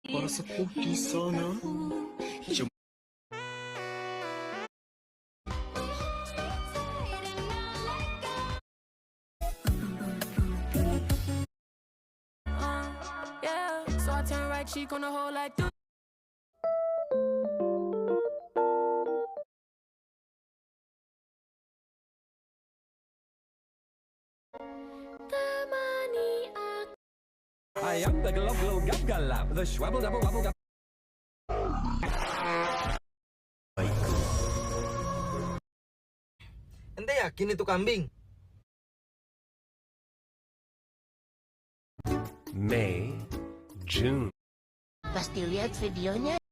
para sepuh di sana. Yeah, so I turn right cheek on the whole like. I am the glub glub gub galap, the schwabble double wobble gub. Ente yakin itu kambing? May, June. Pasti lihat videonya.